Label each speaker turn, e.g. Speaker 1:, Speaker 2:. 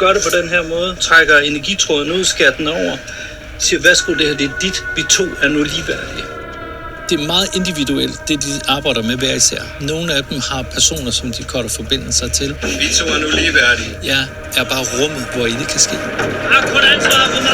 Speaker 1: gør det på den her måde, trækker energitråden ud, skærer den over, siger, værsgo, det her, det er dit, vi to er nu ligeværdige. Det er meget individuelt, det de arbejder med hver især. Nogle af dem har personer, som de cutter forbindelser til.
Speaker 2: Vi to er nu ligeværdige.
Speaker 1: Ja, er bare rummet, hvor det kan ske.
Speaker 2: Har kun ansvar for mig.